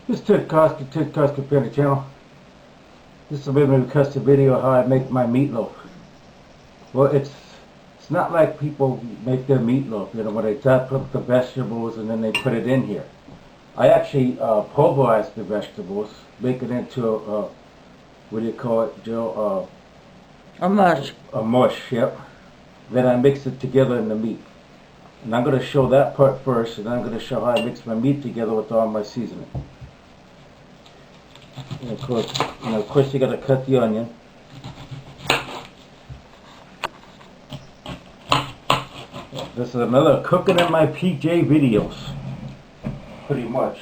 This is Ted Koski Penny Channel. This will be my requested video of how I make my meatloaf. Well, it's not like people make their meatloaf, you know, when they chop up the vegetables and then they put it in here. I actually pulverize the vegetables, make it into a, what do you call it, Joe? A mush. A mush, yep. Then I mix it together in the meat. And I'm going to show that part first, and then I'm going to show how I mix my meat together with all my seasoning. And of course, you got to cut the onion. This is another cooking in my PJ videos, pretty much.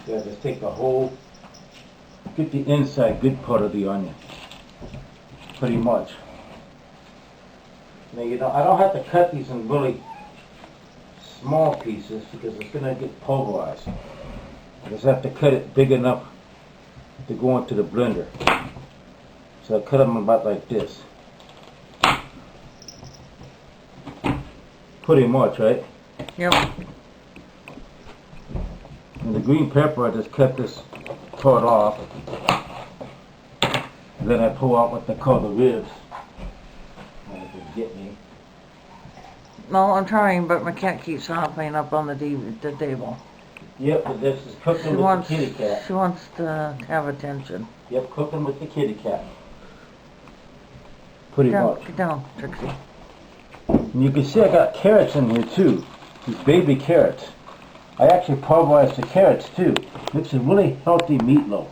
Yeah, just take the whole, get the inside good part of the onion, pretty much. Now, you know, I don't have to cut these in really small pieces because it's going to get pulverized. I just have to cut it big enough to go into the blender. So I cut them about like this. Pretty much, right? Yep. And the green pepper, I just cut this part off. And then I pull out what they call the ribs. Get me. No, I'm trying, but my cat keeps hopping up on the table. Yep, but this is cooking with the kitty cat. She wants to have attention. Yep, cooking with the kitty cat. Pretty much. Get down, Trixie. And you can see I got carrots in here too. These baby carrots. I actually pulverized the carrots too. Makes a really healthy meatloaf.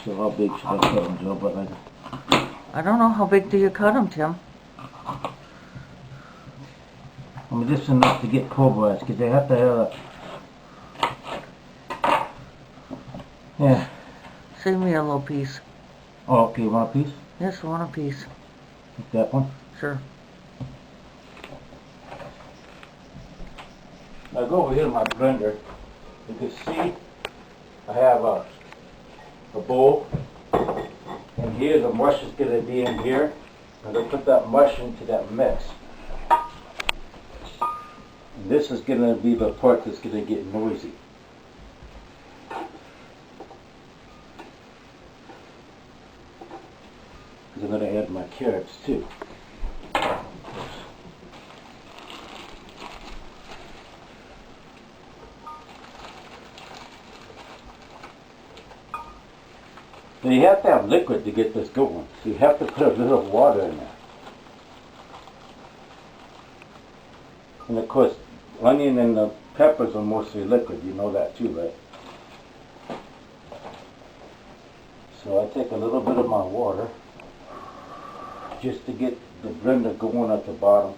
So how big should I cut them, Joe? But I don't know, how big do you cut them, Tim? I mean, just enough to get pulverized, because they have to have a... Yeah. Save me a little piece. Oh, okay, you want a piece? Yes, I want a piece. Like that one? Sure. Now go over here to my blender. You can see I have a bowl, and here the mush is going to be in here. I'm going to put that mush into that mix. And this is going to be the part that's going to get noisy. Because I'm going to add my carrots too. Now you have to have liquid to get this going. So you have to put a little water in there. And of course, onion and the peppers are mostly liquid. You know that too, right? So I take a little bit of my water just to get the blender going at the bottom.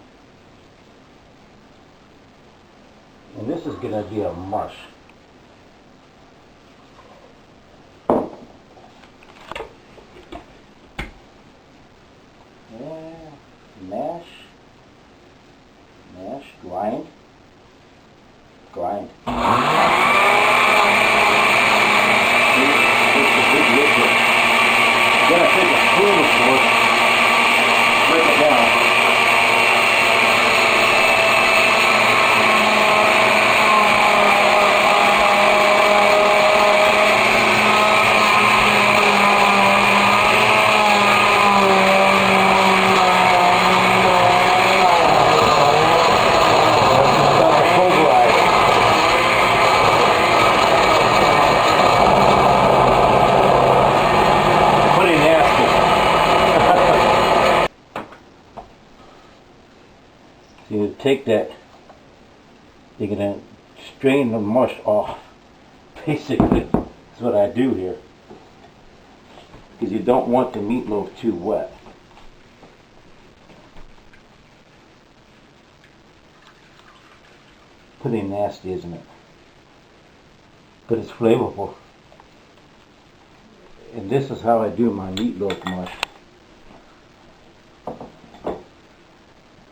And this is going to be a mush. Mash, grind. Then I take a spoon of course, break it down. You take that, you're going to strain the mush off. Basically, that's what I do here. Because you don't want the meatloaf too wet. Pretty nasty, isn't it? But it's flavorful. And this is how I do my meatloaf mush.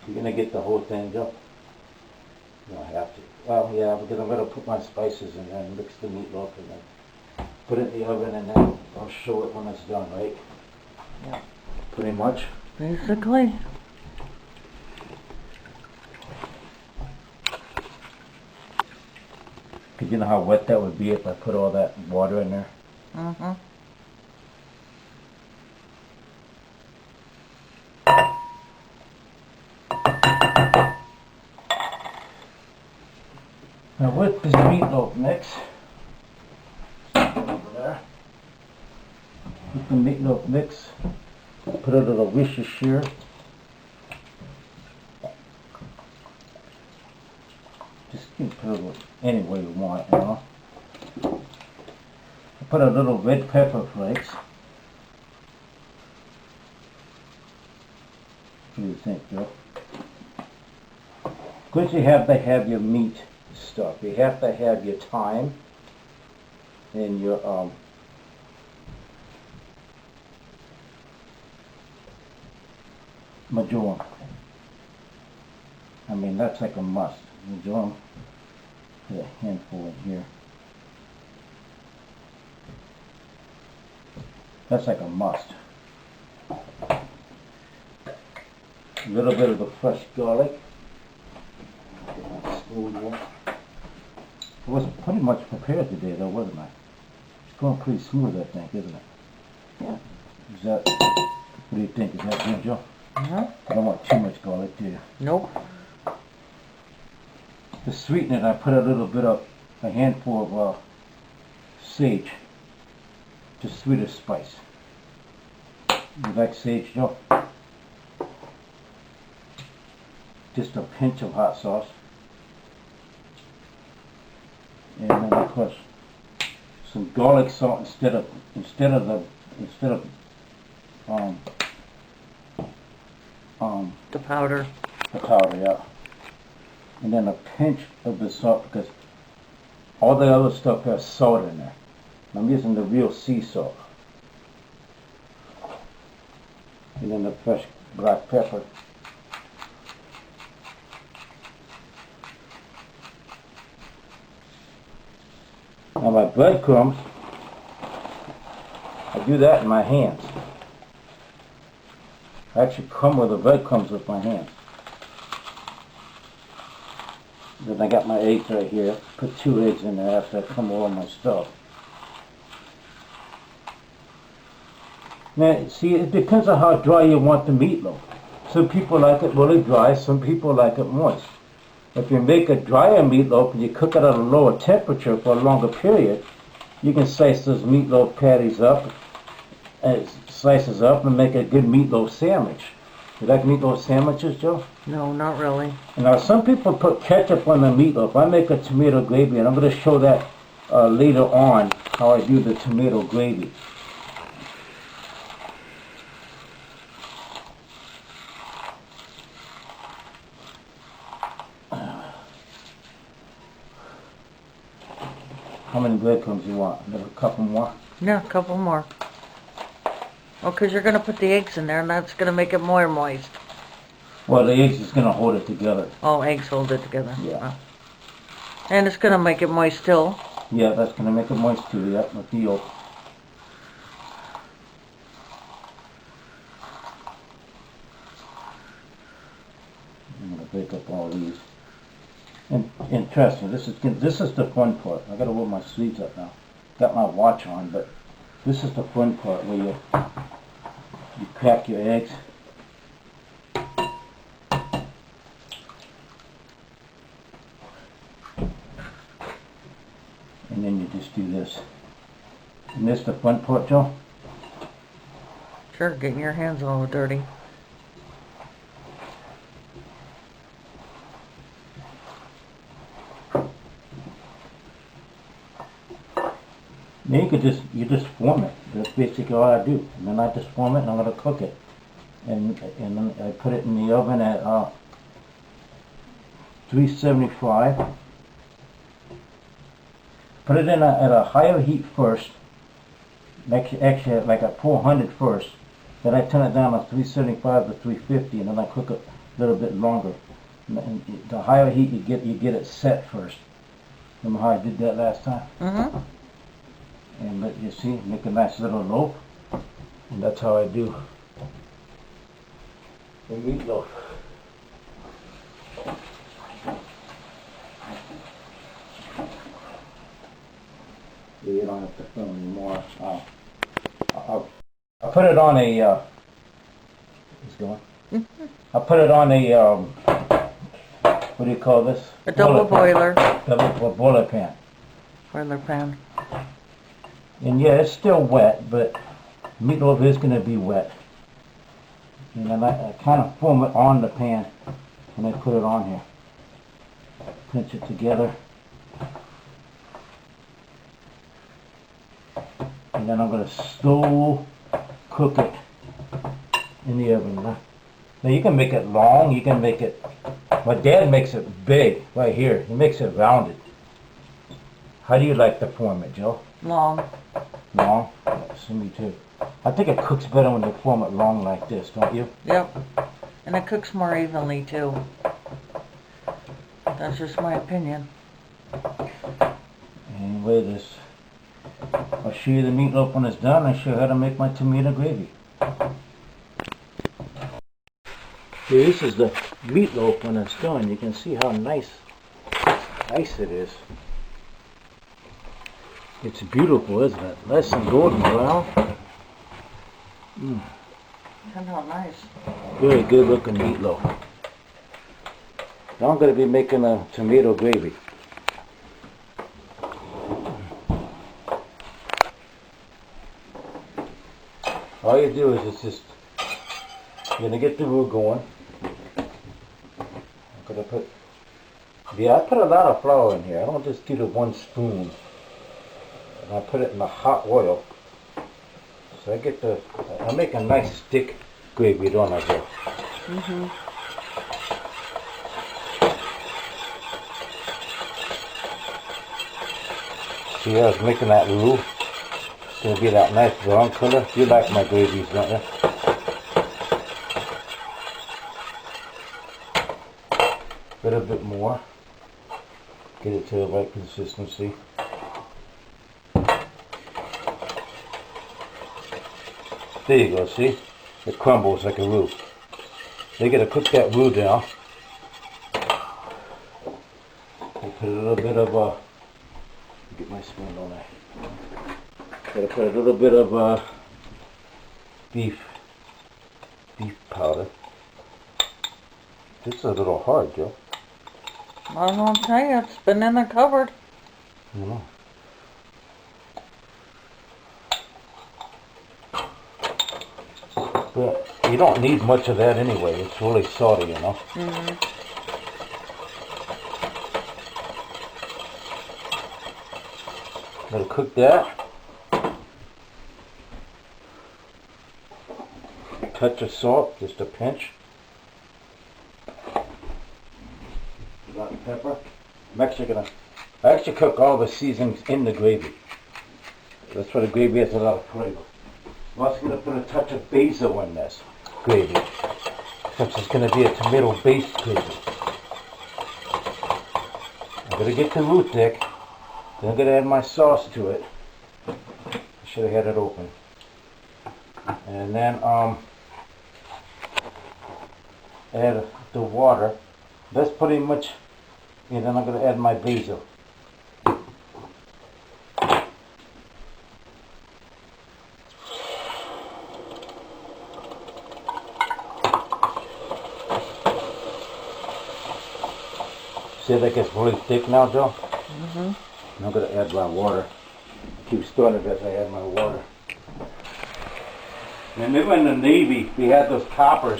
You're going to get the whole thing, Joe? You don't have to. Well, yeah, because I'm going to put my spices in there and mix the meatloaf and then put it in the oven, and then I'll show it when it's done, right? Yeah. Pretty much. Basically. Cause you know how wet that would be if I put all that water in there? Mm-hmm. Now with this meatloaf mix, over there, with the meatloaf mix, put a little Worcestershire. Just you can put a little any way you want, you know. Put a little red pepper flakes. What do you think, Joe? Because you have to have your meat stuff. You have to have your thyme and your marjoram. I mean, that's like a must. Marjoram, put a handful in here. That's like a must. A little bit of the fresh garlic. I was pretty much prepared today, though, wasn't I? It's going pretty smooth, I think, isn't it? Yeah. Is that? What do you think? Is that good, Joe? Uh-huh. You don't want too much garlic, do you? Nope. To sweeten it, I put a little bit of a handful of sage, just sweet as spice. You like sage, Joe? Just a pinch of hot sauce. And then of course some garlic salt instead of The powder. the powder, yeah. And then a pinch of the salt because all the other stuff has salt in there. I'm using the real sea salt. And then the fresh black pepper. Now my breadcrumbs, I do that in my hands. I actually crumb with the breadcrumbs with my hands. Then I got my eggs right here. Put 2 eggs in there after I crumble all my stuff. Now, see, it depends on how dry you want the meatloaf. Some people like it really dry, some people like it moist. If you make a drier meatloaf and you cook it at a lower temperature for a longer period, you can slice those meatloaf patties up, slices up, and make a good meatloaf sandwich. You like meatloaf sandwiches, Joe? No, not really. Now, some people put ketchup on the meatloaf. I make a tomato gravy, and I'm going to show that later on, how I do the tomato gravy. How many breadcrumbs you want? A couple more? Yeah, a couple more. Well, because you're going to put the eggs in there, and that's going to make it more moist. Well, the eggs is going to hold it together. Oh, eggs hold it together. Yeah. And it's going to make it moist too. Yeah, that's going to make it moist too, yeah, with the yolk. I'm going to break up all these. And trust me, this is the fun part. I got to roll my sleeves up now. Got my watch on, but this is the fun part where you crack your eggs. And then you just do this. And this the fun part, Joe? Sure, getting your hands all dirty. Then you just form it. That's basically all I do. And then I just form it and I'm gonna cook it. And then I put it in the oven at 375. Put it in at a higher heat first. Actually like at 400 first. Then I turn it down to 375 to 350 and then I cook it a little bit longer. And the higher heat you get it set first. Remember how I did that last time? Mm-hmm. And you see, make a nice little loaf. And that's how I do the meatloaf. Yeah, you don't have to film anymore. I'll put it on a, it's going. I'll put it on a, what do you call this? A double boiler. Double boiler pan. Boiler pan. And yeah, it's still wet, but meatloaf is going to be wet. And then I kind of form it on the pan and I put it on here. Pinch it together. And then I'm going to slow cook it in the oven. Now you can make it long, you can make it, my dad makes it big right here. He makes it rounded. How do you like to form it, Joe? Long. Long? Yes, me too. I think it cooks better when you form it long like this, don't you? Yep. And it cooks more evenly too. That's just my opinion. Anyway, I'll show you the meatloaf when it's done. I'll show you how to make my tomato gravy. Here, this is the meatloaf when it's done. You can see how nice it is. It's beautiful, isn't it? Nice and golden brown. And how nice. Very good looking meatloaf. Now I'm going to be making a tomato gravy. All you do is it's just, you're going to get the roux going. I'm going to put, I put a lot of flour in here. I don't just do the 1 spoon. And I put it in the hot oil. So I make a nice thick gravy, don't I, Joe? Mm-hmm. See, I was making that roux. It's going to be that nice brown color. You like my gravies, don't you? Put a bit more. Get it to the right consistency. There you go, see? It crumbles like a roux. They gotta cook that roux down. I put a little bit of, get my spoon on there. Gotta put a little bit of beef powder. This is a little hard, Joe. I don't know what to tell you. It's been in the cupboard. You know. But you don't need much of that anyway. It's really salty, you know. Mm-hmm. Gotta cook that. Touch of salt, just a pinch. Black pepper. I actually cook all the seasonings in the gravy. That's why the gravy has a lot of flavor. I'm also going to put a touch of basil in this gravy, since it's going to be a tomato-based gravy. I'm going to get the roux thick, then I'm going to add my sauce to it. I should have had it open. And then add the water. That's pretty much, and then I'm going to add my basil. See that gets really thick now, Joe? Mm-hmm. I'm going to add my water. I keep stirring it as I add my water. And remember in the Navy, we had those coppers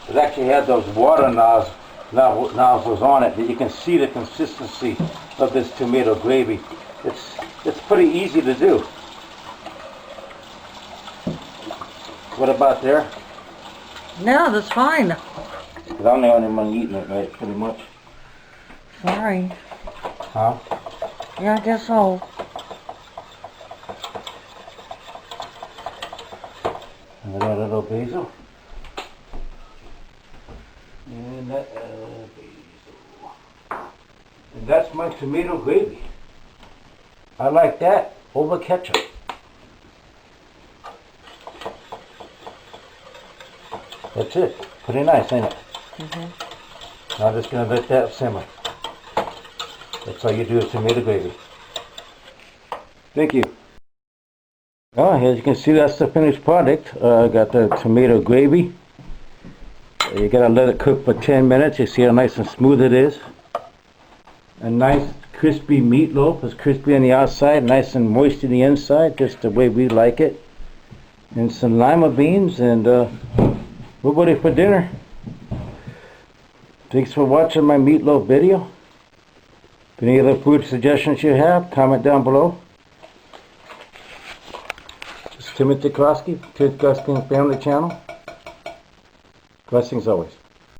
that actually had those water nozzles on it, that you can see the consistency of this tomato gravy. It's pretty easy to do. What about there? Yeah, that's fine. 'Cause I'm the only one eating it, right? Pretty much. Sorry. Huh? Yeah, I guess so. And add a little basil. And that basil. And that's my tomato gravy. I like that over ketchup. That's it. Pretty nice, ain't it? Now I'm just going to let that simmer. That's all you do is tomato gravy. Thank you. Oh, as you can see, that's the finished product. Got the tomato gravy. You gotta let it cook for 10 minutes. You see how nice and smooth it is. A nice crispy meatloaf. It's crispy on the outside, nice and moist in the inside, just the way we like it. And some lima beans, and we're ready for dinner. Thanks for watching my meatloaf video. If any other food suggestions you have, comment down below. This is Timothy Krosky, Timothy Krosky Family Channel. Blessings always.